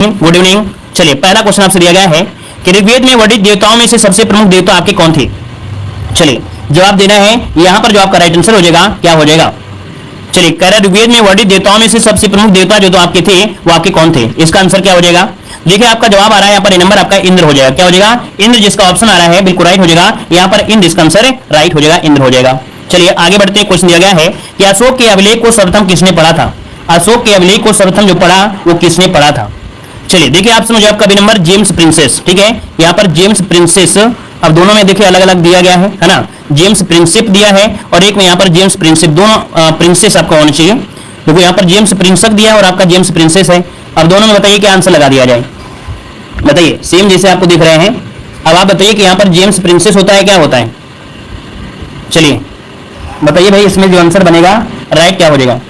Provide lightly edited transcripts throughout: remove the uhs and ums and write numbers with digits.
Good evening. चलिए पहला question आपसे दिया गया है कि ऋग्वेद में वर्णित देवताओं में से सबसे प्रमुख देवता आपके कौन थे। चलिए जवाब देना है। यहां पर जो आपका राइट आंसर हो जाएगा क्या हो जाएगा। चलिए कह रहा है ऋग्वेद में वर्णित देवताओं में से सबसे प्रमुख देवता जो तो आपके थे वो आपके कौन थे। इसका आंसर क्या हो जाएगा। देखिए आपका जवाब आ रहा है यहाँ पर नंबर आपका इंद्र हो जाएगा। क्या हो जाएगा इंद्र, जिसका ऑप्शन आ रहा है बिल्कुल राइट हो जाएगा। यहाँ पर इंद्र इसका आंसर राइट हो जाएगा, इंद्र हो जाएगा। चलिए आगे बढ़ते हैं। क्वेश्चन दिया गया है कि अशोक के अभिलेख को सर्वप्रथम किसने पढ़ा था। अशोक के अभिलेख को सर्वप्रथम जो पढ़ा वो किसने पढ़ा था। चलिए देखिए आप समझिए आपका भी नंबर जेम्स प्रिंसेस, ठीक है। यहाँ पर जेम्स प्रिंसेस, अब दोनों में देखिए अलग अलग दिया गया है ना। जेम्स प्रिंसिप दिया है और एक में यहाँ पर जेम्स प्रिंसिप, दोनों प्रिंसेस आपका होना चाहिए। देखो यहाँ पर जेम्स प्रिंसक दिया है और आपका जेम्स प्रिंसेस है। अब दोनों में बताइए क्या आंसर लगा दिया जाए। बताइए सेम जैसे आपको दिख रहे हैं। अब आप बताइए कि यहाँ पर जेम्स प्रिंसेस होता है क्या होता है। चलिए बताइए भाई इसमें जो आंसर बनेगा राइट क्या हो जाएगा।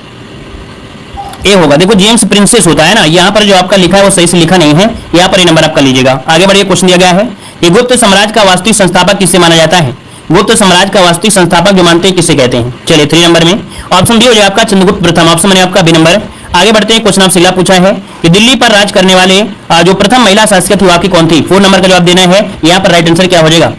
ए होगा। देखो जेम्स प्रिंसेस होता है ना, यहाँ पर जो आपका लिखा है वो सही से लिखा नहीं है। यहाँ पर ये नंबर आपका लीजिएगा। आगे बढ़िए। क्वेश्चन दिया गया है कि गुप्त साम्राज्य का वास्तविक संस्थापक किसे माना जाता है। गुप्त साम्राज्य का वास्तविक संस्थापक जो मानते हैं किसे कहते हैं। चलिए 3 नंबर में ऑप्शन डी हो जाएगा आपका चंद्रगुप्त प्रथम। ऑप्शन बने आपका बी नंबर। आगे बढ़ते हैं। क्वेश्चन आपसे पूछा है कि दिल्ली पर राज करने वाले जो प्रथम महिला शासक थी वो आपकी कौन थी। 4 नंबर का जवाब देना है। यहाँ पर राइट आंसर क्या हो जाएगा।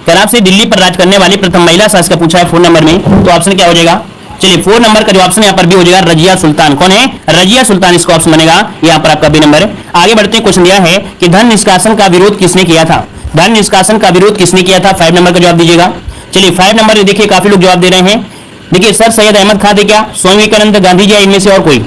कल आपसे दिल्ली पर राज करने वाली प्रथम महिला शासक पूछा है 4 नंबर में, तो ऑप्शन क्या हो जाएगा। चलिए 4 नंबर का जो ऑप्शन यहाँ पर भी हो जाएगा रजिया सुल्तान। कौन है रजिया सुल्तान, इसका ऑप्शन बनेगा यहाँ पर आपका बी नंबर। आगे बढ़ते हैं। क्वेश्चन दिया है कि धन निष्कासन का विरोध किसने किया था। धन निष्कासन का विरोध किसने किया था। 5 नंबर का जवाब दीजिएगा। चलिए 5 नंबर देखिए काफी लोग जवाब दे रहे हैं। देखिए सर सैयद अहमद खान थे क्या, स्वामी विवेकानंद, गांधी जी, इनमें से और कोई।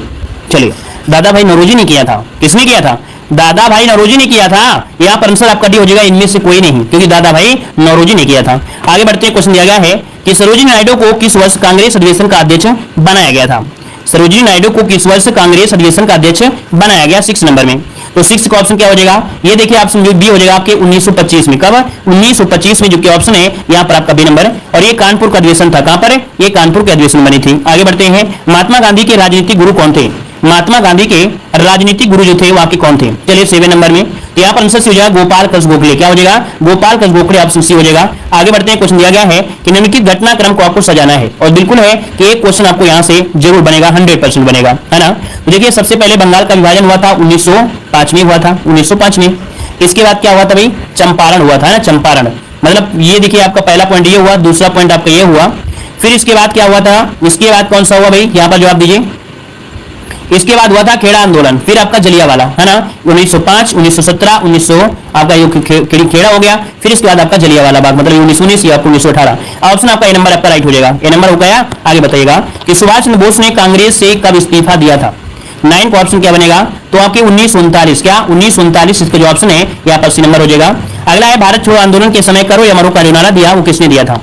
चलिए दादा भाई नौरोजी ने किया था। किसने किया था। दादा भाई नौरोजी ने किया था। यहाँ पर आंसर आपका डी हो जाएगा, इनमें से कोई नहीं, क्योंकि दादा भाई नौरोजी ने किया था। आगे बढ़ते हैं। क्वेश्चन दिया गया है कि सरोजिनी नायडू को किस वर्ष कांग्रेस अधिवेशन का अध्यक्ष बनाया गया था। सरोजिनी नायडू को किस वर्ष कांग्रेस अधिवेशन का अध्यक्ष बनाया गया। 6 नंबर में, तो 6 का ऑप्शन क्या हो जाएगा। ये देखिए ऑप्शन बी हो जाएगा आपके 1925 में। कब 1925 में, जो कि ऑप्शन है यहाँ पर आपका बी नंबर। और ये कानपुर का अधिवेशन था। कहां पर ये कानपुर के अधिवेशन बनी थी। आगे बढ़ते हैं। महात्मा गांधी के राजनीतिक गुरु कौन थे। महात्मा गांधी के राजनीतिक गुरु जो थे वो आपके कौन थे। चलिए 7 नंबर में, तो यहाँ पर आंसर सी हो जाएगा गोपाल कृष्ण गोखले। क्या हो जाएगा गोपाल कृष्ण गोखले, ऑप्शन सी हो जाएगा। आगे बढ़ते हैं। क्वेश्चन दिया गया है कि निम्नलिखित घटनाक्रम को आपको सजाना है, और बिल्कुल है कि एक क्वेश्चन आपको यहाँ से जरूर बनेगा, 100% बनेगा, है ना। तो देखिए सबसे पहले बंगाल का विभाजन हुआ था 1905 में हुआ था, 1905 में। इसके बाद क्या हुआ था भाई, चंपारण हुआ था ना, चंपारण। मतलब ये देखिए आपका पहला पॉइंट ये हुआ, दूसरा पॉइंट आपका ये हुआ। फिर इसके बाद क्या हुआ था, इसके बाद कौन सा हुआ भाई, यहाँ पर जवाब दीजिए। इसके बाद हुआ था खेड़ा आंदोलन, फिर आपका जलियांवाला, है ना, 1905, 1917, 1900 आपका ये खेड़ा हो गया। फिर इसके बाद आपका जलियांवाला बाग, मतलब 1919 या 1918। ऑप्शन आपका ए नंबर आपका राइट हो जाएगा। ए नंबर हो गया। आगे बताइएगा कि सुभाष चंद्र बोस ने कांग्रेस से कब इस्तीफा दिया था। 9 का ऑप्शन क्या बनेगा, तो आपके 1939। क्या 1939 इसका जो ऑप्शन है यहाँ पर सी नंबर हो जाएगा। अगला है भारत छोड़ो आंदोलन के समय करो या मरो का जो नारा दिया वो किसने दिया था।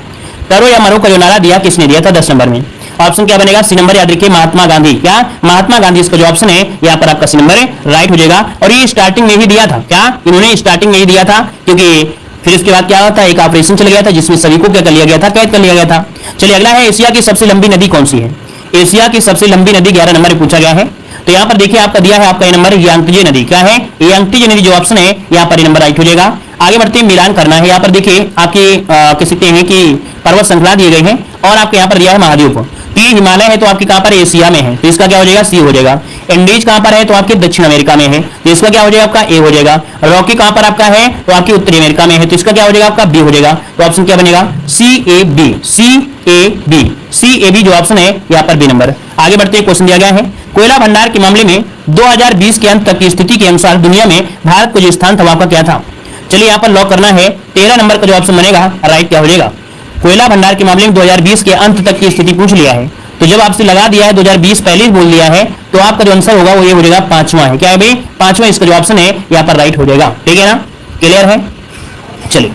करो या मरो का जो नारा दिया किसने दिया था। 10 नंबर में ऑप्शन क्या बनेगा, सी नंबर। याद रखिए महात्मा गांधी। क्या महात्मा गांधी इसका जो ऑप्शन है यहाँ पर आपका सी नंबर राइट हो जाएगा। और ये स्टार्टिंग में ही दिया था। क्या इन्होंने स्टार्टिंग में ही दिया था, क्योंकि फिर इसके बाद क्या होता है, एक ऑपरेशन चल गया था जिसमें सभी को क्या कर लिया गया था, कैद कर लिया गया था। चलिए अगला है एशिया की सबसे लंबी नदी कौन सी है। एशिया की सबसे लंबी नदी 11 नंबर में पूछा गया है। तो यहाँ पर देखिए आपका दिया है आपका ये नंबर यांगत्जे नदी। क्या है यांगत्जे नदी, जो ऑप्शन है यहाँ पर ये नंबर राइट हो जाएगा। आगे बढ़ते हैं। मिलान करना है। यहाँ पर देखिए आपके कह सकते हैं कि पर्वत श्रृंखला दिए गए हैं और आपके यहाँ पर दिया है महाद्वीप। तो ये हिमालय है तो आपके कहां पर एशिया में है, तो इसका क्या हो जाएगा सी हो जाएगा। एंडीज कहां पर है, तो आपके दक्षिण अमेरिका में है, तो इसका क्या हो जाएगा आपका ए हो जाएगा। रॉकी कहां पर आपका है, तो आपकी उत्तरी अमेरिका में है, तो इसका क्या हो जाएगा आपका बी हो जाएगा। तो ऑप्शन क्या बनेगा C A B, C A B, C A B जो ऑप्शन है यहाँ पर बी नंबर। आगे बढ़ते हैं। क्वेश्चन दिया गया है कोयला भंडार के मामले में 2020 के अंत तक की स्थिति के अनुसार दुनिया में भारत को जो स्थान था आपका क्या था। चलिए यहाँ पर लॉक करना है। 13 नंबर का जो ऑप्शन बनेगा राइट क्या हो जाएगा। कोयला भंडार के मामले में 2020 के अंत तक की स्थिति पूछ लिया है, तो जब आपसे लगा दिया है 2020 पहले ही बोल दिया है, तो आपका जो आंसर होगा वो ये हो जाएगा 5वां है। क्या है भाई 5वां इसका जो ऑप्शन है यहाँ पर राइट हो जाएगा। ठीक है ना, क्लियर है। चलिए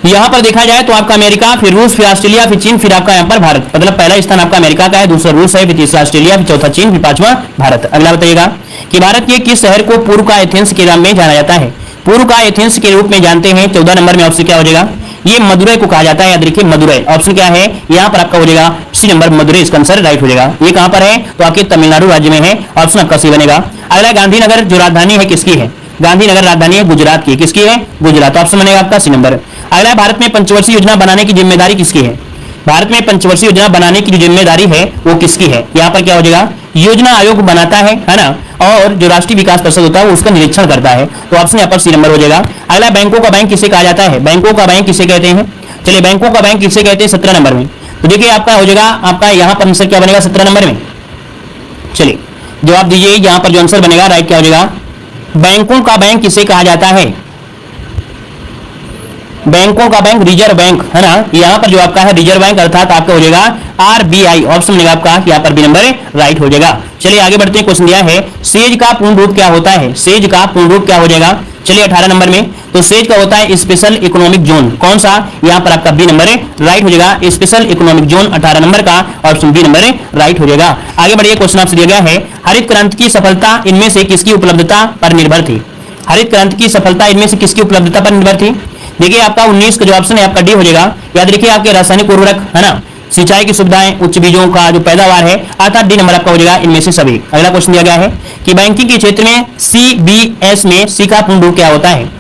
यहाँ पर देखा जाए तो आपका अमेरिका, फिर रूस, फिर ऑस्ट्रेलिया, फिर चीन, फिर आपका यहाँ पर भारत। मतलब पहला स्थान आपका अमेरिका का है, दूसरा रूस है, फिर तीसरा ऑस्ट्रेलिया, फिर चौथा चीन, फिर 5वां भारत। अगला बताइएगा कि भारत के किस शहर को पूर्व का एथेंस के नाम में जाना जाता है। पूर्व का एथेंस के रूप में जानते हैं। 14 नंबर में ऑप्शन क्या हो जाएगा, ये मदुरै को कहा जाता है। याद रखिए मदुरै। ऑप्शन क्या है यहाँ पर आपका हो जाएगा सी नंबर मदुरै, इसका आंसर राइट हो जाएगा। ये कहां पर है, तो आपके तमिलनाडु राज्य में है। ऑप्शन आपका सी बनेगा। अगला गांधीनगर जो राजधानी है किसकी है। गांधीनगर राजधानी है गुजरात की। किसकी है, गुजरात। ऑप्शन बनेगा आपका सी नंबर। अगला भारत में पंचवर्षीय योजना बनाने की जिम्मेदारी किसकी है। भारत में पंचवर्षीय योजना बनाने की जो जिम्मेदारी है वो किसकी है। यहाँ पर क्या हो जाएगा, योजना आयोग बनाता है ना, और जो राष्ट्रीय विकास परिषद होता है वो उसका निरीक्षण करता है। तो ऑप्शन यहाँ पर सी नंबर हो जाएगा। अगला, बैंकों का बैंक किसे कहा जाता है? बैंकों का बैंक किसे कहते हैं? चलिए, बैंकों का बैंक किसे कहते हैं 17 नंबर में। तो देखिए आपका हो जाएगा, आपका यहाँ पर आंसर क्या बनेगा 17 नंबर में। चलिए जवाब दीजिए, यहाँ पर जो आंसर बनेगा राइट क्या हो जाएगा? बैंकों का बैंक किसे कहा जाता है? बैंकों का बैंक रिजर्व बैंक है ना, यहाँ पर जो आपका है रिजर्व बैंक अर्थात आपका हो जाएगा आरबीआई। ऑप्शन मिलेगा आपका यहाँ पर बी नंबर राइट हो जाएगा। चलिए आगे बढ़ते हैं। क्वेश्चन दिया है सेज का पूर्ण रूप क्या होता है? सेज का पूर्ण रूप क्या हो जाएगा? चलिए 18 नंबर में, तो सेज का होता है स्पेशल इकोनॉमिक जोन। कौन सा? यहाँ पर आपका बी नंबर राइट हो जाएगा। स्पेशल इकोनॉमिक जोन 18 नंबर का ऑप्शन बी नंबर राइट हो जाएगा। आगे बढ़िए, क्वेश्चन आपसे दिया गया है हरित क्रांति की सफलता इनमें से किसकी उपलब्धता पर निर्भर थी? हरित क्रांति की सफलता इनमें से किसकी उपलब्धता पर निर्भर थी? देखिए आपका 19 का जो ऑप्शन है आपका डी हो जाएगा। याद रखिए आपके रासायनिक उर्वरक है ना, सिंचाई की सुविधाएं, उच्च बीजों का जो पैदावार है, अर्थात डी नंबर आपका हो जाएगा इनमें से सभी। अगला क्वेश्चन दिया गया है कि बैंकिंग के क्षेत्र में सीबीएस में सी का पूर्ण रूप क्या होता है?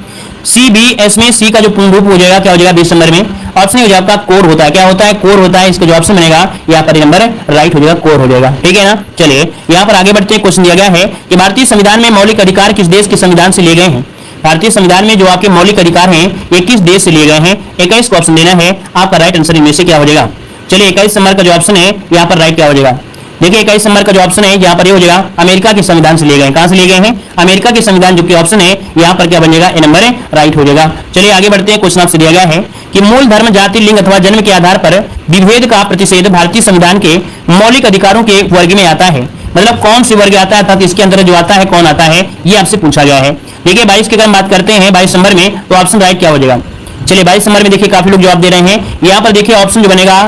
सीबीएस में सी का जो पूर्ण रूप हो जाएगा क्या हो जाएगा 20 नंबर में? ऑप्शन हो जाएगा आपका कोर होता है। क्या होता है? कोर होता है। इसका जो ऑप्शन बनेगा यहाँ पर नंबर राइट हो जाएगा, कोर हो जाएगा। ठीक है ना। चलिए यहाँ पर आगे बढ़ते हैं। क्वेश्चन दिया गया है कि भारतीय संविधान में मौलिक अधिकार किस देश के संविधान से लिए गए हैं? भारतीय संविधान में जो आपके मौलिक अधिकार हैं ये किस देश से लिए गए हैं? 21 को ऑप्शन देना है। आपका राइट आंसर इनमें से क्या हो जाएगा? चलिए 21 नंबर का जो ऑप्शन है यहाँ पर राइट क्या हो जाएगा? देखिए 21 नंबर का जो ऑप्शन है यहाँ पर ये हो जाएगा अमेरिका के संविधान से लिए गए। कहां से लिए गए हैं? अमेरिका के संविधान जो कि ऑप्शन है यहाँ पर क्या बन जाएगा? ए नंबर राइट हो जाएगा। चलिए आगे बढ़ते हैं। क्वेश्चन आपसे दिया गया है कि मूल धर्म, जाति, लिंग अथवा जन्म के आधार पर विभेद का प्रतिषेध भारतीय संविधान के मौलिक अधिकारों के वर्ग में आता है। मतलब कौन सी वर्ग आता है, अर्थात इसके अंदर जो आता है कौन आता है, ये आपसे पूछा गया है। देखिए 22 की अगर बात करते हैं 22 नंबर में, तो ऑप्शन राइट क्या हो जाएगा? चलिए 22 नंबर में देखिए काफी लोग जवाब दे रहे हैं। यहाँ पर देखिए ऑप्शन जो बनेगा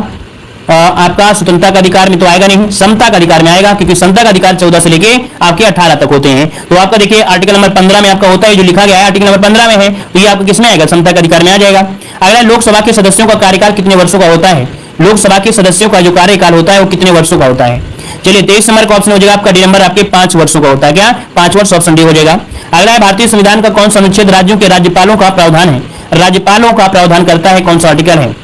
आपका स्वतंत्रता का अधिकार में तो आएगा नहीं, समता का अधिकार में आएगा, क्योंकि समता का अधिकार 14 से लेके आपके 18 तक होते हैं। तो आपका देखिए आर्टिकल नंबर 15 में आपका होता है, जो लिखा गया है आर्टिकल नंबर 15 में है, तो ये आपका किसमें आएगा? समता का अधिकार में आ जाएगा। अगला, लोकसभा के सदस्यों का कार्यकाल कितने वर्षों का होता है? लोकसभा के सदस्यों का जो कार्यकाल होता है वो कितने वर्षों का होता है? चलिए 23 नंबर का ऑप्शन हो जाएगा आपका डी नंबर आपके 5 वर्षों का होता है। क्या? 5 वर्ष, ऑप्शन डी हो जाएगा। अगला है भारतीय संविधान का कौन सा अनुच्छेद राज्यों के राज्यपालों का प्रावधान है? राज्यपालों का प्रावधान करता है, कौन सा आर्टिकल है?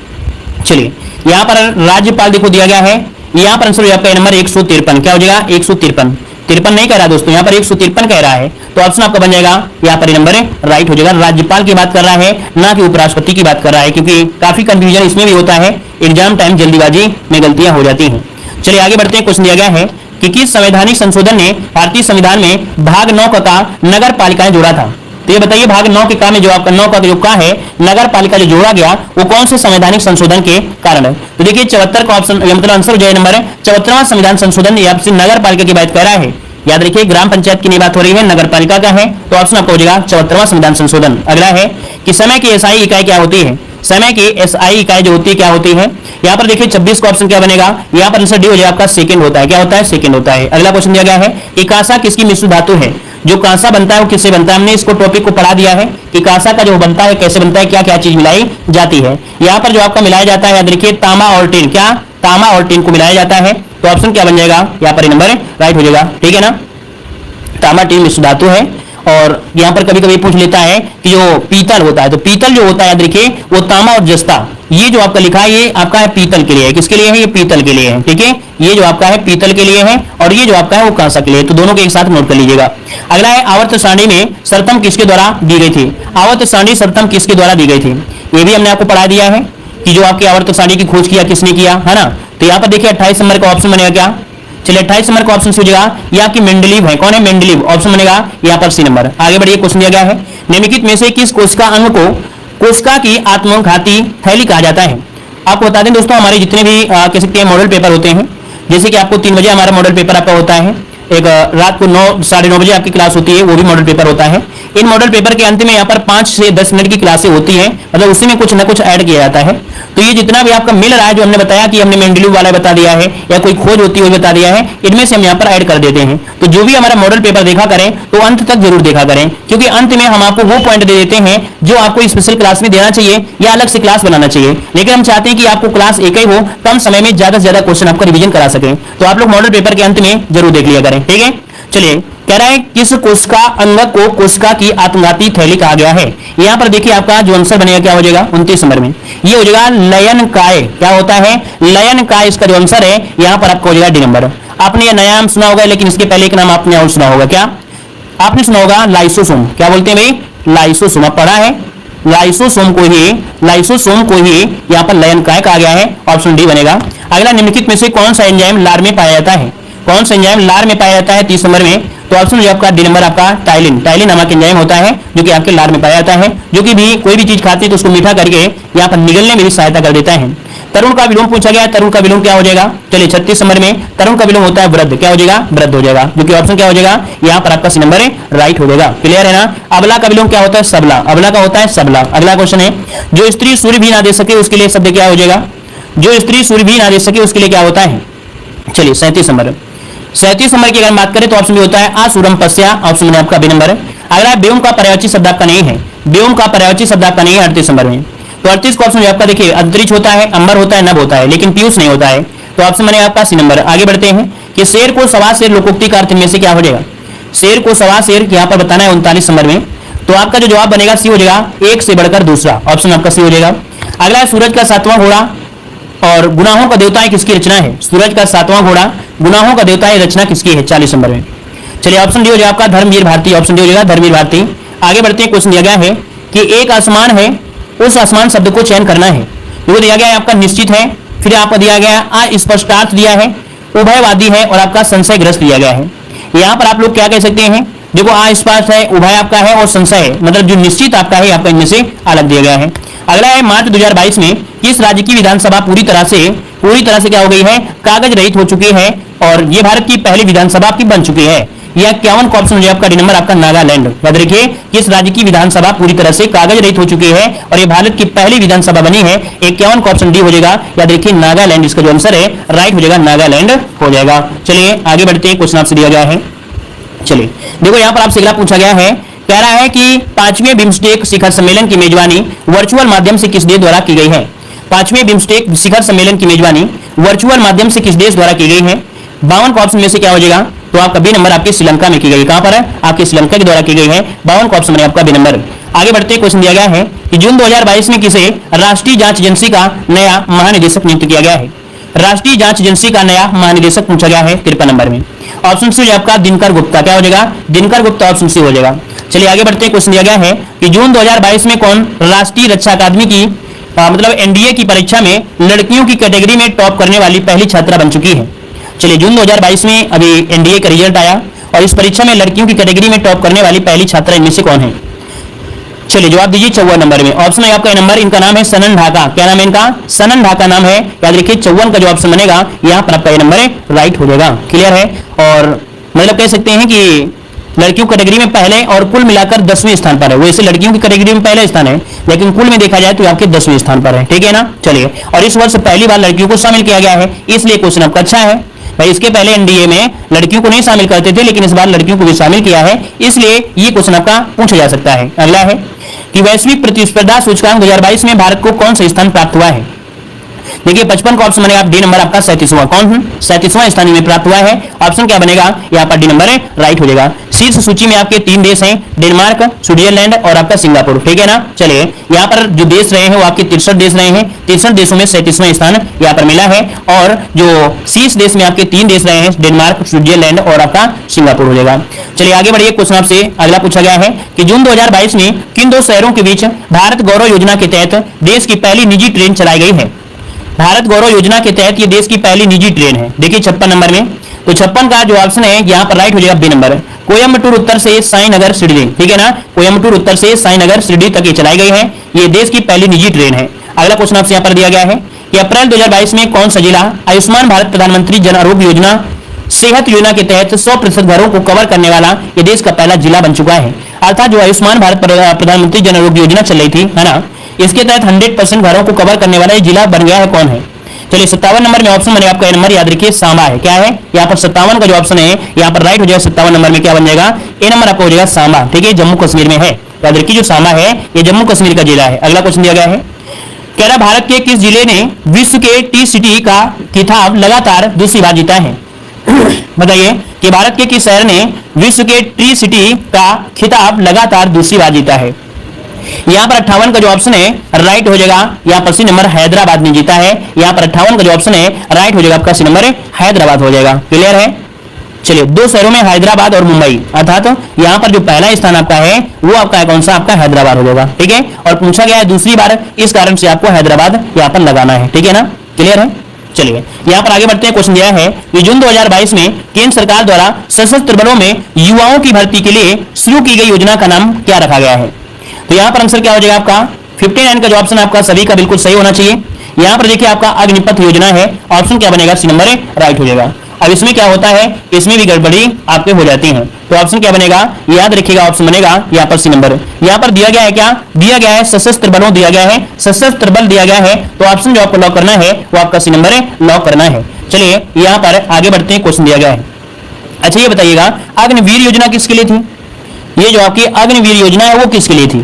चलिए यहाँ पर राज्यपाल देखो दिया गया है, यहाँ पर आंसर हो जाएगा नंबर 153। क्या हो जाएगा? 153, 53 नहीं कह रहा दोस्तों, यहाँ पर 153 कह रहा है। तो ऑप्शन आपका बन जाएगा यहाँ पर नंबर राइट हो जाएगा। राज्यपाल की बात कर रहा है, ना कि उपराष्ट्रपति की बात कर रहा है, क्योंकि काफी कंफ्यूजन इसमें भी होता है, एग्जाम टाइम जल्दीबाजी में गलतियां हो जाती हैं। चलिए आगे बढ़ते हैं। क्वेश्चन दिया गया है कि किस संवैधानिक संशोधन ने भारतीय संविधान में भाग 9 का नगर पालिकाएं जोड़ा था? तो ये बताइए भाग 9 के का में जो आपका 9 का जो का है नगर पालिका जो जोड़ा गया वो कौन से संवैधानिक संशोधन के कारण है? तो देखिए 74 का ऑप्शन मतलब आंसर हो जाए नंबर 74वां संविधान संशोधन आपसे नगर पालिका की बात कर रहा है। याद रखिए ग्राम पंचायत की नहीं बात हो रही है, नगर पालिका का है। तो ऑप्शन आपका हो जाएगा 74वां संविधान संशोधन। अगला है कि समय की एसआई इकाई क्या होती है? समय की एसआई इकाई जो होती है क्या होती है? यहाँ पर देखिए 26 का ऑप्शन क्या बनेगा? यहाँ पर आंसर डी हो जाएगा आपका सेकंड होता है। क्या होता है? सेकंड होता है। अगला क्वेश्चन दिया गया है कि कांसा किसकी मिश्र धातु है? जो कांसा बनता है वो किससे बनता है? हमने इसको टॉपिक को पढ़ा दिया है कि कांसा का जो बनता है कैसे बनता है, क्या क्या चीज मिलाई जाती है। यहाँ पर जो आपका मिलाया जाता है याद रखिए तांबा और टिन। क्या? तांबा और टिन को मिलाया जाता है। तो ऑप्शन क्या बन जाएगा? यहाँ पर नंबर राइट हो जाएगा। ठीक है ना। तांबा टिन मिश्र धातु है। और यहाँ पर कभी कभी पूछ लेता है कि जो पीतल होता है, तो पीतल जो होता है याद रखिए वो तांबा और जस्ता, ये जो आपका लिखा है ये आपका है पीतल के लिए है। किसके लिए है? ये पीतल के लिए है। ठीक है, ये जो आपका है पीतल के लिए है और ये जो आपका है वो कांसा के लिए। तो दोनों के एक साथ नोट कर लीजिएगा। अगला है आवर्त सारणी में सर्वप्रथम किसके द्वारा दी गई थी? आवर्त सारणी सर्वप्रथम किसके द्वारा दी गई थी? ये भी हमने आपको पढ़ा दिया है कि जो आपकी आवर्त सारणी की खोज किया किसने किया, है ना। तो यहाँ पर देखिए 28 नंबर का ऑप्शन बनेगा। क्या? चलिए 28 नंबर का ऑप्शन हो जाएगा ये आपकी मेंडलीव है। कौन है? मेंडलीव। ऑप्शन बनेगा यहाँ पर सी नंबर। आगे बढ़िए। क्वेश्चन दिया गया है निम्नलिखित में से किस कोशिका अंग को कोशिका की आत्मघाती थैली कहा जाता है? आपको बता दें दोस्तों हमारे जितने भी कह सकते हैं मॉडल पेपर होते हैं, जैसे कि आपको 3 बजे हमारा मॉडल पेपर आपका होता है, एक रात को 9 साढ़े 9 बजे आपकी क्लास होती है, वो भी मॉडल पेपर होता है। इन मॉडल पेपर के अंत में यहाँ पर 5 से 10 मिनट की क्लासें होती है, मतलब उसी में कुछ ना कुछ ऐड किया जाता है। तो ये जितना भी आपका मिल रहा है, जो हमने बताया कि हमने मेंडलीव वाला बता दिया है या कोई खोज होती है वो बता दिया है, इनमें से हम यहाँ पर ऐड कर देते हैं। तो जो भी हमारा मॉडल पेपर देखा करें तो अंत तक जरूर देखा करें, क्योंकि अंत में हम आपको वो पॉइंट दे देते हैं जो आपको स्पेशल क्लास में देना चाहिए या अलग से क्लास बनाना चाहिए। लेकिन हम चाहते हैं कि आपको क्लास एक ही हो, कम समय में ज्यादा से ज्यादा क्वेश्चन आपको रिवीजन करा सकें। तो आप लोग मॉडल पेपर के अंत में जरूर देख लिया करें। ठीक है, चलिए कह रहा है किस कोशिका अंग को कोशिका की आत्मघाती थैली कहा गया है? यहाँ पर देखिए आपका जो आंसर बनेगा क्या हो जाएगा 29 नंबर में, ये हो जाएगा लयन काय। क्या होता है? लयन काय इसका जो आंसर है यहाँ पर आपको हो जाएगा डी नंबर। आपने ये नया नाम सुना होगा, लेकिन इसके पहले एक नाम आपने और सुना होगा। क्या आपने सुना होगा? लाइसोसोम। क्या बोलते हैं भाई? लाइसोसोम। अब पढ़ा है, लाइसोसोम को ही यहाँ पर लयन काय कहा गया है। ऑप्शन डी बनेगा। अगला, निम्नलिखित में से कौन सा एंजाइम लार में पाया जाता है? कौन सा एंजाइम लार में पाया जाता है 30 नंबर में? तो ऑप्शन आपका डी नंबर आपका टाइलिन। टाइलिन नामक एंजाइम होता है जो कि आपके लार में पाया जाता है, जो कि भी कोई भी चीज खाते हैं तो उसको मीठा करके यहाँ पर निगलने में भी सहायता कर देता है। तरुण का विलोम पूछा गया, तरुण का विलोम क्या हो जाएगा? चलिए 36 नंबर में तरुण का विलोम होता है वृद्ध। क्या हो जाएगा? वृद्ध हो जाएगा, जो कि ऑप्शन क्या हो जाएगा यहाँ पर आपका सी नंबर राइट हो जाएगा। क्लियर है ना? अबला का विलोम क्या होता है? सबला। अबला का होता है सबला। अगला क्वेश्चन है, जो स्त्री सूर्य भी ना दे सके उसके लिए शब्द क्या हो जाएगा? जो स्त्री सूर्य भी ना दे सके उसके लिए क्या होता है? चलिए 37 नंबर। 37 नंबर की अगर बात करें तो ऑप्शन भी होता है आसुरम पस्या। ऑप्शन में आपका बी नंबर। अगला, व्योम का पर्यायवाची शब्द आपका नहीं है। व्योम का पर्यायवाची शब्द आपका नहीं है 38 नंबर में। तो 38 का ऑप्शन आपका देखिए, अंतरिक्ष होता है, अंबर होता है, नभ होता है, लेकिन पीयूष नहीं होता है। तो ऑप्शन बनेगा आपका सी नंबर। आगे बढ़ते हैं कि शेर को सवा शेर लोकोक्ति का अर्थ में से क्या हो जाएगा? शेर को सवा शेर यहाँ पर बताना है 39 नंबर में। तो आपका जो जवाब बनेगा सी हो जाएगा, एक से बढ़कर दूसरा। ऑप्शन आपका सी हो जाएगा। अगला, सूरज का 7वां घोड़ा और गुनाहों का देवता है किसकी रचना है? सूरज का 7वां घोड़ा गुनाहों का देवता है, रचना किसकी है? 40 नंबर में। चलिए ऑप्शन डी हो जाएगा आपका धर्मवीर भारती। ऑप्शन डी हो जाएगा धर्मवीर भारती। आगे बढ़ते हैं, क्वेश्चन दिया गया है कि एक आसमान है, उस आसमान शब्द को चयन करना है। जो दिया गया है आपका निश्चित है, फिर आपको दिया गया अस्पष्टार्थ दिया है, उभयवादी है और आपका संशयग्रस्त दिया गया है। यहाँ पर आप लोग क्या कह सकते हैं? देखो अस्पष्ट है, उभय आपका है और संशय है, मतलब जो निश्चित आपका है आपका इनमें से अलग दिया गया है। अगला है, मार्च 2022 में किस राज्य की विधानसभा पूरी तरह से क्या हो गई है? कागज रहित हो चुकी है और ये भारत की पहली विधानसभा आपकी बन चुकी है। यह 51 का ऑप्शन आपका डी नंबर आपका नागालैंड। याद रखिए, किस राज्य की विधानसभा पूरी तरह से कागज रहित हो चुकी है और ये भारत की पहली विधानसभा बनी है। 51 का ऑप्शन डी हो जाएगा। याद रखिए नागालैंड इसका जो आंसर है राइट हो जाएगा, नागालैंड हो जाएगा। चलिए आगे बढ़ते हैं, क्वेश्चन आपसे दिया गया है। चलिए देखो, यहाँ पर आपसे अगला पूछा गया है, कह रहा है कि 5वें बिम्स्टेक शिखर सम्मेलन की मेजबानी वर्चुअल माध्यम से किस देश द्वारा की गई है? 5वें बिम्स्टेक शिखर सम्मेलन की मेजबानी वर्चुअल माध्यम से किस देश द्वारा की गई है? 52 का ऑप्शन में से क्या हो जाएगा? तो आपका बी नंबर आपके श्रीलंका में की गई। कहां पर है? आपके श्रीलंका के द्वारा की गई है। 52 का ऑप्शन है आपका बी नंबर। आगे बढ़ते हैं, क्वेश्चन दिया गया है कि जून 2022 में किसे राष्ट्रीय जांच एजेंसी का नया महानिदेशक नियुक्त किया गया है? राष्ट्रीय जांच एजेंसी का नया महानिदेशक पूछा गया है 53 नंबर में। ऑप्शन सी आपका दिनकर गुप्ता। क्या हो जाएगा? दिनकर गुप्ता ऑप्शन सी हो जाएगा। चलिए आगे बढ़ते हैं, क्वेश्चन दिया गया है कि जून 2022 में कौन राष्ट्रीय रक्षा अकादमी की मतलब एनडीए की परीक्षा में लड़कियों की कैटेगरी में टॉप करने वाली पहली छात्रा बन चुकी है? चलिए जून 2022 में अभी एनडीए का रिजल्ट आया और इस परीक्षा में लड़कियों की कैटेगरी में टॉप करने वाली पहली छात्रा इनमें से कौन है? चलिए जवाब दीजिए 54 नंबर में। ऑप्शन है आपका नंबर, इनका नाम है सनन ढाका। क्या नाम है इनका? सनन ढाका नाम है। याद रखिए 54 का जो ऑप्शन बनेगा यहाँ पर आपका ये नंबर राइट हो जाएगा। क्लियर है? और मतलब कह सकते हैं कि लड़कियों की कैटेगरी में पहले और कुल मिलाकर 10वें स्थान पर है। वैसे लड़कियों की कैटेगरी में पहले स्थान है, लेकिन कुल में देखा जाए तो आपके 10वें स्थान पर है। ठीक है ना? चलिए, और इस वर्ष पहली बार लड़कियों को शामिल किया गया है, इसलिए क्वेश्चन आपका अच्छा है भाई। इसके पहले एनडीए में लड़कियों को नहीं शामिल करते थे, लेकिन इस बार लड़कियों को भी शामिल किया है, इसलिए ये क्वेश्चन आपका पूछा जा सकता है। अगला है कि वैश्विक प्रतिस्पर्धा सूचकांक 2022 में भारत को कौन सा स्थान प्राप्त हुआ है? देखिए 55 का ऑप्शन बनेगा डी नंबर आपका 37वां। कौन? 37वां स्थान में प्राप्त हुआ है। ऑप्शन क्या बनेगा? यहाँ पर डी नंबर राइट हो जाएगा। शीर्ष सूची में आपके 3 देश हैं, डेनमार्क, स्विट्जरलैंड और आपका सिंगापुर। ठीक है ना? चलिए, यहाँ पर जो देश रहे हैं वो आपके 63 देश रहे हैं। 63 देशों में 37वां स्थान यहाँ पर मिला है और जो शीर्ष देश में आपके 3 देश रहे हैं, डेनमार्क, स्विट्जरलैंड और आपका सिंगापुर हो जाएगा। चलिए आगे बढ़िए, क्वेश्चन आपसे अगला पूछा गया है कि जून 2022 में किन 2 शहरों के बीच भारत गौरव योजना के तहत देश की पहली निजी ट्रेन चलाई गई है? भारत गौरव योजना के तहत ये देश की पहली निजी ट्रेन है। देखिए 56 नंबर में, तो 56 का जो ऑप्शन है यहाँ पर राइट हो जाएगा बी नंबर। कोयम्बटूर उत्तर से साईनगर शिरडी। ठीक है ना? कोयम्बटूर उत्तर से साईनगर शिरडी तक ये चलाई गई है। ये देश की पहली निजी ट्रेन है। अगला क्वेश्चन आपसे यहाँ पर दिया गया है कि अप्रैल 2022 में कौन सा जिला आयुष्मान भारत प्रधानमंत्री जन आरोग्य योजना सेहत योजना के तहत 100% घरों को कवर करने वाला ये देश का पहला जिला बन चुका है? अर्थात जो आयुष्मान भारत प्रधानमंत्री जन आरोग्य योजना चल रही थी, है ना, इसके तहत 100% घरों को कवर करने वाला ये जिला बन गया है। कौन है? चलिए 57 नंबर में ऑप्शन बने आपका ए नंबर। याद रखिए सांबा है। क्या है? यहाँ पर 57 का जो ऑप्शन है यहाँ पर राइट हो जाएगा। 57 नंबर में क्या बन जाएगा? ए नंबर आपका हो जाएगा सांबा। ठीक है, जम्मू कश्मीर में है। याद रखिए जो सांबा है ये जम्मू कश्मीर का जिला है। अगला क्वेश्चन दिया गया है, कह रहा भारत के किस जिले ने विश्व के टी सिटी का खिताब लगातार दूसरी बार जीता है? बताइए कि भारत के किस शहर ने विश्व के टी सिटी का खिताब लगातार दूसरी बार जीता है? यहाँ पर 58 का जो ऑप्शन है राइट हो जाएगा, यहाँ पर सी नंबर हैदराबाद ने जीता है। यहाँ पर 58 का जो ऑप्शन है राइट हो जाएगा आपका सी नंबर हैदराबाद हो जाएगा। क्लियर है? चलिए, दो शहरों में हैदराबाद और मुंबई, अर्थात यहाँ पर जो पहला स्थान आपका है वो आपका कौन सा, आपका हैदराबाद हो जाएगा। ठीक है, और पूछा गया है दूसरी बार, इस कारण से आपको हैदराबाद यहाँ पर लगाना है। ठीक है ना? क्लियर है? चलिए यहाँ पर आगे बढ़ते हैं। क्वेश्चन दिया है कि जून 2022 में केंद्र सरकार द्वारा सशस्त्र बलों में युवाओं की भर्ती के लिए शुरू की गई योजना का नाम क्या रखा गया है? तो यहाँ पर आंसर क्या हो जाएगा आपका 59 का जो ऑप्शन आपका सभी का बिल्कुल सही होना चाहिए। यहाँ पर देखिए आपका अग्निपथ योजना है, ऑप्शन क्या बनेगा, सी नंबर राइट हो जाएगा। अब इसमें क्या होता है, इसमें भी गड़बड़ी आपके हो जाती है, तो ऑप्शन क्या बनेगा, याद रखिएगा ऑप्शन बनेगा यहाँ पर सी नंबर। यहाँ पर दिया गया है क्या, दिया गया है सशस्त्र बलों, दिया गया है सशस्त्र बल दिया गया है, तो ऑप्शन जो आपको लॉक करना है वो आपका सी नंबर लॉक करना है। चलिए यहाँ पर आगे बढ़ते हैं, क्वेश्चन दिया गया है। अच्छा ये बताइएगा अग्निवीर योजना किसके लिए थी? ये जो आपकी अग्निवीर योजना है वो किसके लिए थी,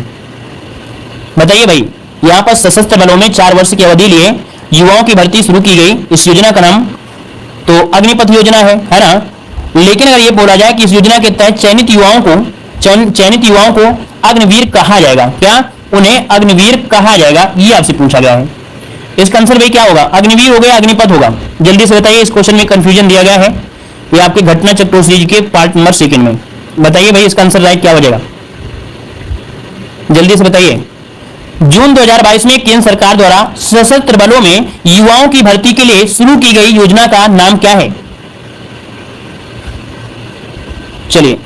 बताइए भाई। यहाँ पर सशस्त्र बलों में 4 वर्ष की अवधि लिए युवाओं की भर्ती शुरू की गई, इस योजना का नाम तो अग्निपथ योजना है ना। लेकिन अगर ये बोला जाए कि इस योजना के तहत चयनित युवाओं को अग्निवीर कहा जाएगा, क्या उन्हें अग्निवीर कहा जाएगा, ये आपसे पूछा गया है। इसका आंसर भाई क्या होगा, अग्निवीर हो गया, अग्निपथ होगा? जल्दी से बताइए, इस क्वेश्चन में कंफ्यूजन दिया गया है, ये आपके घटना चक्र सीरीज के पार्ट नंबर 2 में। बताइए भाई इसका आंसर राइट क्या हो जाएगा, जल्दी से बताइए। जून 2022 में केंद्र सरकार द्वारा सशस्त्र बलों में युवाओं की भर्ती के लिए शुरू की गई योजना का नाम क्या है? चलिए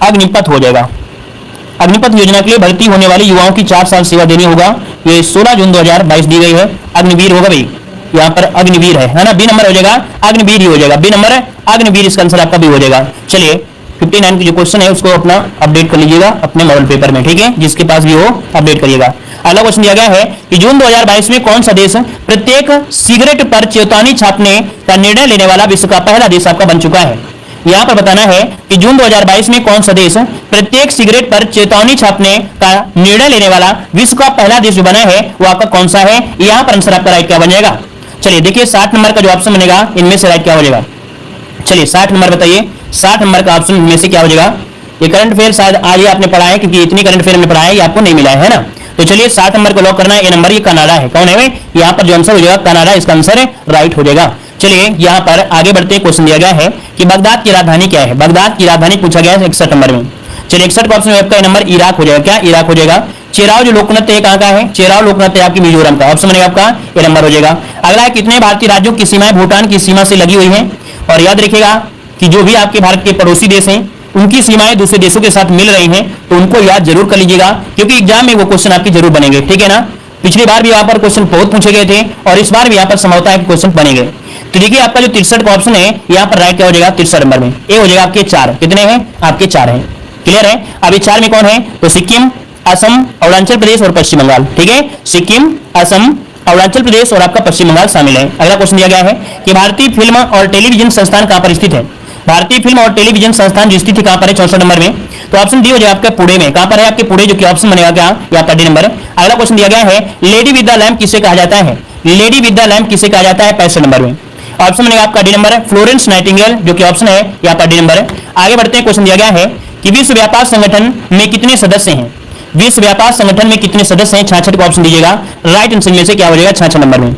अग्निपथ हो जाएगा। अग्निपथ योजना के लिए भर्ती होने वाले युवाओं की 4 साल सेवा देनी होगा, ये 16 जून 2022 दी गई है। अग्निवीर होगा भाई, यहाँ पर अग्निवीर है ना, बी नंबर हो जाएगा, अग्निवीर ही हो जाएगा, बी नंबर अग्निवीर, इसका आंसर आपका भी हो जाएगा। चलिए 59 की जो क्वेश्चन है उसको अपना अपडेट कर लीजिएगा अपने मॉडल पेपर में, ठीक है, जिसके पास भी हो अपडेट करिएगा। अगला क्वेश्चन दिया गया है कि जून 2022 में कौन सा देश प्रत्येक सिगरेट पर चेतावनी छापने का निर्णय लेने वाला विश्व का पहला देश आपका बन चुका है? यहाँ पर बताना है कि जून 2022 में कौन सा देश प्रत्येक सिगरेट पर चेतावनी छापने का निर्णय लेने वाला विश्व का पहला देश जो बना है वो आपका कौन सा है? यहाँ पर आंसर आपका राइट क्या बन जाएगा? चलिए देखिए 60 नंबर का जो ऑप्शन बनेगा इनमें से राइट क्या हो जाएगा? चलिए 60 नंबर बताइए, 60 नंबर का ऑप्शन में से क्या हो जाएगा? ये करंट अफेयर शायद आज ही आपने पढ़ा है, क्योंकि इतनी करंट अफेयर में पढ़ा है, ये आपको नहीं मिला है ना। तो चलिए 60 नंबर को लॉक करना है। ये नंबर ये कनाडा है, कौन है? यहाँ पर जो आंसर हो जाएगा कनाडा, इसका आंसर राइट हो जाएगा। चलिए यहाँ पर आगे बढ़ते हैं। क्वेश्चन दिया गया है कि बगदाद की राजधानी क्या है? बगदाद की राजधानी पूछा गया है 61 नंबर में। चलिए 61 का ऑप्शन आपका नंबर इराक हो जाएगा, क्या इराक हो जाएगा? चेराव जो लोकनृत्य है कहाँ का है? चेराव लोकनृत्य आपकी मिजोरम का, ऑप्शन बनेगा आपका ये नंबर हो जाएगा। अगला है कितने भारतीय राज्यों की सीमाएं भूटान की सीमा से लगी हुई है? और याद रखिएगा कि जो भी आपके भारत के पड़ोसी देश हैं उनकी सीमाएं दूसरे देशों के साथ मिल रही हैं, तो उनको याद जरूर कर लीजिएगा, क्योंकि एग्जाम में वो क्वेश्चन आपके जरूर बनेंगे, ठीक है ना। पिछली बार भी यहाँ पर क्वेश्चन बहुत पूछे गए थे और इस बार भी यहाँ पर संभवतः क्वेश्चन बनेंगे। तो देखिए आपका जो 63 का ऑप्शन है यहाँ पर राइट क्या हो जाएगा? 63 नंबर में ए हो जाएगा आपके 4। कितने हैं आपके? 4 हैं। क्लियर है? अभी 4 में कौन है? तो सिक्किम, असम, अरुणाचल प्रदेश और पश्चिम बंगाल, ठीक है। सिक्किम, असम, अरुणाचल प्रदेश और आपका पश्चिम बंगाल शामिल है। अगला क्वेश्चन दिया गया है कि भारतीय फिल्म और टेलीविजन संस्थान कहां पर स्थित है? भारतीय फिल्म और टेलीविजन संस्थान जो स्थित कहां पर है? 64 नंबर में। तो ऑप्शन डी हो जाएगा आपका पुणे में। कहां पर है आपके? पुणे, जो कि ऑप्शन बनेगा क्या? या आपका डी नंबर। अगला क्वेश्चन दिया गया है लेडी विद द लैम्प किसे कहा जाता है? लेडी विद द लैम्प किसे कहा जाता है? 65 नंबर में। ऑप्शन बनेगा आपका डी नंबर फ्लोरेंस नाइटिंगेल, जो कि ऑप्शन है या आपका डी नंबर। आगे बढ़ते हैं। क्वेश्चन दिया गया है कि विश्व व्यापार संगठन में कितने सदस्य हैं? विश्व व्यापार संगठन में कितने सदस्य हैं? 66 का ऑप्शन दीजिएगा। राइट आंसर में से क्या हो जाएगा? 66 नंबर में।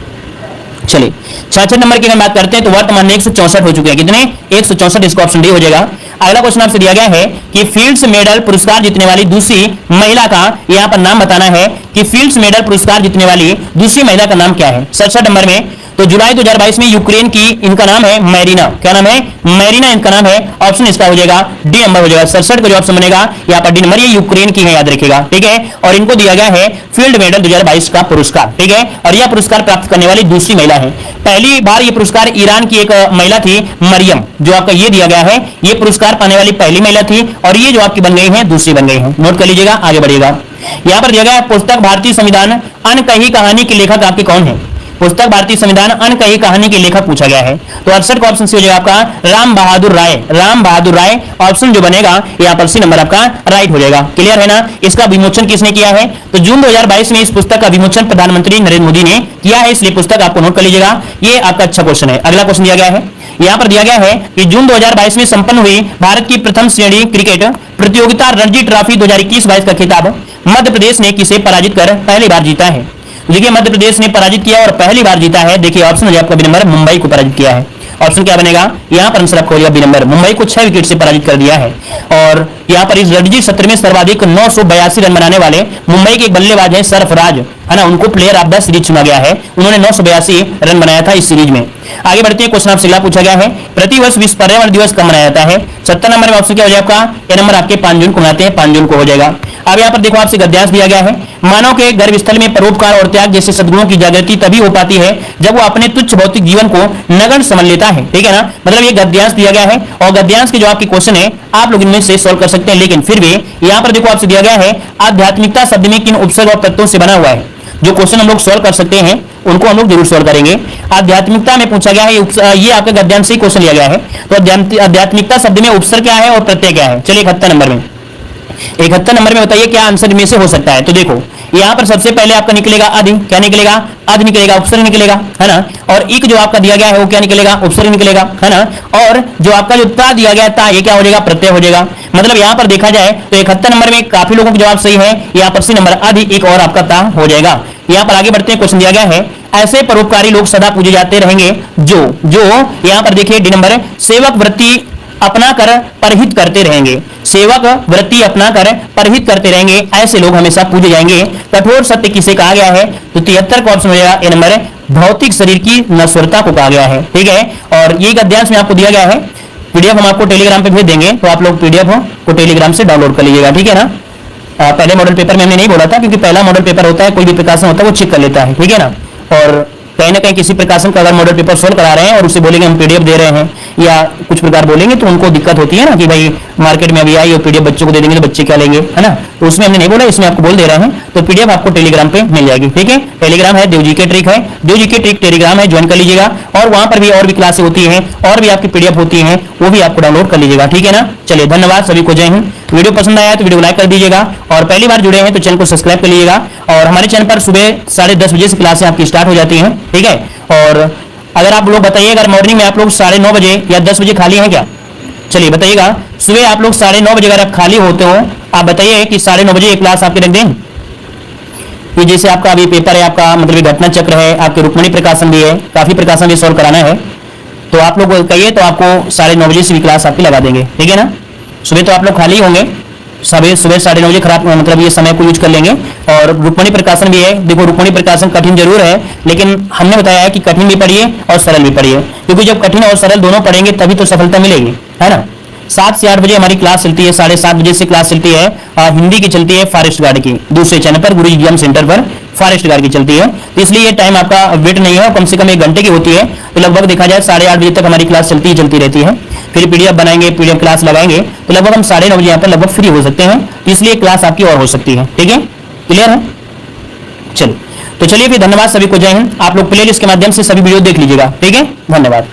चलिए 66 नंबर की अगर बात करते हैं तो वर्तमान में 164 हो चुके हैं। कितने? 164, इसका ऑप्शन डी हो जाएगा। अगला क्वेश्चन आपसे दिया गया है कि फील्ड्स मेडल पुरस्कार जीतने वाली दूसरी महिला का यहाँ पर नाम बताना है कि फील्ड्स मेडल पुरस्कार जीतने वाली दूसरी महिला का नाम क्या है? 67 नंबर में। तो जुलाई 2022 में यूक्रेन की, इनका नाम है मैरिना, क्या नाम है? मैरिना इनका नाम है। ऑप्शन इसका हो जाएगा डी नंबर हो जाएगा। 67 का जो ऑप्शन बनेगा यहाँ पर डी नंबर, ये यूक्रेन की है, याद रखिएगा, ठीक है। और इनको दिया गया है फील्ड मेडल 2022 का पुरस्कार, ठीक है। और यह पुरस्कार प्राप्त करने वाली दूसरी महिला है। पहली बार ये पुरस्कार ईरान की एक महिला थी मरियम, जो आपका ये दिया गया है, ये पुरस्कार पाने वाली पहली महिला थी, और ये जो आपकी बन गई है दूसरी बन गई है। नोट कर लीजिएगा, आगे बढ़िएगा। यहाँ पर दिया गया है पुस्तक भारतीय संविधान अनकही कहानी के लेखक आपके कौन है? पुस्तक भारतीय संविधान अनकही कहानी के लेखक पूछा गया है। तो 68 का ऑप्शन सी हो जाएगा आपका राम बहादुर राय। राम बहादुर राय ऑप्शन जो बनेगा यहाँ पर सी नंबर आपका राइट हो जाएगा। क्लियर है ना? इसका विमोचन किसने किया है? तो जून 2022 में इस पुस्तक का विमोचन प्रधानमंत्री नरेंद्र मोदी ने किया है, इसलिए पुस्तक आपको नोट कर लीजिएगा। ये आपका अच्छा क्वेश्चन है। अगला क्वेश्चन दिया गया है, यहाँ पर दिया गया है कि जून 2022 में संपन्न हुई भारत की प्रथम श्रेणी क्रिकेट प्रतियोगिता रणजी ट्रॉफी 2021-22 का खिताब मध्य प्रदेश ने किसे पराजित कर पहली बार जीता है? देखिए मध्य प्रदेश ने पराजित किया और पहली बार जीता है। देखिए ऑप्शन हो जाए आपका बी नंबर, मुंबई को पराजित किया है। ऑप्शन क्या बनेगा? यहाँ पर आंसर आपको हो जाएगा बी नंबर, मुंबई को 6 विकेट से पराजित कर दिया है। और यहाँ पर इस रणजी सत्र में सर्वाधिक 982 रन बनाने वाले मुंबई के एक बल्लेबाज हैं सरफराज, है ना, उनको प्लेयर ऑफ द सीरीज चुना गया है। उन्होंने 982 रन बनाया था इस सीरीज में। आगे बढ़ते हैं, क्वेश्चन आपसे अगला पूछा गया है, प्रतिवर्ष विश्व पर्यावरण दिवस कब मनाया जाता है? 70 नंबर में ऑप्शन क्या हो जाएगा आपका? ए नंबर आपके 5 जून को मनाते हैं, 5 जून को हो जाएगा। अब यहाँ पर देखो आपसे गद्यांश दिया गया है, मानव के गर्भस्थल में परोपकार और त्याग जैसे सद्गुणों की जागृति तभी हो पाती है जब वो अपने तुच्छ भौतिक जीवन को नगण्य समझ लेता है। ठीक है ना, मतलब ये गद्यांश दिया गया है और गद्यांश के जो आपके क्वेश्चन है आप लोग इनमें से सॉल्व कर सकते हैं। लेकिन फिर भी यहाँ पर देखो आपसे दिया गया है, आध्यात्मिकता शब्द में किन उपसर्ग और प्रत्ययों से बना हुआ है? जो क्वेश्चन हम लोग सॉल्व कर सकते हैं उनको हम लोग जरूर सॉल्व करेंगे। आध्यात्मिकता में पूछा गया है, ये आपका गद्यांश से क्वेश्चन लिया गया है। तो आध्यात्मिकता शब्द में उपसर्ग क्या है और प्रत्यय क्या है? चलिए 71 नंबर में, 71 नंबर में बताइए क्या आंसर में से हो सकता है? तो देखो यहाँ पर सबसे पहले आपका निकलेगा अधि, क्या निकलेगा? अधि निकलेगा, उपसर्ग निकलेगा, है ना। और एक जो आपका दिया गया है वो क्या निकलेगा? उपसर्ग निकलेगा, है ना। और जो आपका जो ता दिया गया था ये क्या हो जाएगा? प्रत्यय हो जाएगा। मतलब यहाँ पर देखा जाए तो 71 नंबर में काफी लोगों का जवाब सही है। यहाँ पर सी नंबर अधि, एक और आपका ता हो जाएगा। यहाँ पर आगे बढ़ते हैं, क्वेश्चन दिया गया है, ऐसे परोपकारी लोग सदा पूजे जाते रहेंगे जो यहाँ पर देखिए डी नंबर, सेवक वृत्ति अपना कर परहित करते रहेंगे। सेवक वृत्ति अपना कर परहित करते रहेंगे, ऐसे लोग हमेशा पूजे जाएंगे। कठोर सत्य किसे कहा गया है? तो 73 का ऑप्शन हो जाएगा ए नंबर, भौतिक शरीर की नश्वरता को कहा गया है। ठीक है, और ये गद्यांश में आपको दिया गया है, पीडीएफ हम आपको टेलीग्राम पे भेज देंगे, तो आप लोग पीडीएफ को टेलीग्राम से डाउनलोड कर लीजिएगा। ठीक है ना, पहले मॉडल पेपर में हमने नहीं बोला था क्योंकि पहला मॉडल पेपर होता है, कोई भी प्रकाशन होता है वो चेक कर लेता है। ठीक है ना, और कहीं ना कहीं किसी प्रकाशन का अगर मॉडल पेपर सोल्व करा रहे हैं और उसे बोलेंगे हम पीडीएफ दे रहे हैं या कुछ प्रकार बोलेंगे तो उनको दिक्कत होती है ना कि भाई मार्केट में अभी आई और पीडीएफ बच्चों को दे देंगे तो बच्चे क्या लेंगे, है ना। तो उसमें हमने नहीं बोला, इसमें आपको बोल दे रहे हैं। तो पीडीएफ आपको टेलीग्राम पे मिल जाएगी। ठीक है, टेलीग्राम है देवजी के ट्रिक है, देवजी के ट्रिक टेलीग्राम है, ज्वाइन कर लीजिएगा। और वहां पर भी और भी क्लासें होती हैं और भी आपकी पीडीएफ होती है, वो भी आपको डाउनलोड कर लीजिएगा। ठीक है ना, चलिए धन्यवाद सभी को, जय हिंद। वीडियो पसंद आया तो वीडियो लाइक कर दीजिएगा और पहली बार जुड़े हैं तो चैनल को सब्सक्राइब कर लीजिएगा। और हमारे चैनल पर सुबह 10:30 बजे से क्लासें आपकी स्टार्ट हो जाती हैं। ठीक है, और अगर आप लोग बताइए अगर मॉर्निंग में आप लोग 9:30 बजे या 10 बजे खाली हैं क्या? चलिए बताइएगा, सुबह आप लोग 9:30 बजे अगर आप खाली होते हो आप बताइए कि 9:30 बजे एक क्लास आपके रख दें। ये जैसे आपका अभी पेपर है, आपका मतलब घटना चक्र है, आपके रुक्मणी प्रकाशन भी है, काफी प्रकाशन भी सॉल्व कराना है, तो आप लोग कहिए तो आपको 9:30 बजे से भी क्लास आपकी लगा देंगे। ठीक है ना, सुबह तो आप लोग खाली होंगे, सुबह 9:30 बजे खराब मतलब ये समय को यूज कर लेंगे। और रुक्मणी प्रकाशन भी है, देखो रुक्मणी प्रकाशन कठिन जरूर है लेकिन हमने बताया है कि कठिन भी पढ़िए और सरल भी पढ़िए, क्योंकि जब कठिन और सरल दोनों पढ़ेंगे तभी तो सफलता मिलेगी, है ना। 7 से 8 बजे हमारी क्लास चलती है, 7:30 बजे से क्लास चलती है हिंदी की, चलती है फॉरेस्ट गार्ड की, दूसरे चैनल पर गुरु एग्जाम सेंटर पर फॉरेस्ट गार्ड की चलती है। तो इसलिए ये टाइम आपका वेट नहीं है और कम से कम 1 घंटे की होती है। तो लगभग देखा जाए 8:30 बजे तक हमारी क्लास चलती रहती है। फिर पीडीएफ बनाएंगे, पीडीएफ क्लास लगाएंगे, तो लगभग हम 9:30 बजे यहाँ पर लगभग फ्री हो सकते हैं। तो इसलिए क्लास आपकी और हो सकती है। ठीक है, क्लियर है? चलिए तो चलिए फिर धन्यवाद सभी को, जय हिंद। आप लोग प्लेलिस्ट के माध्यम से सभी वीडियो देख लीजिएगा। ठीक है, धन्यवाद।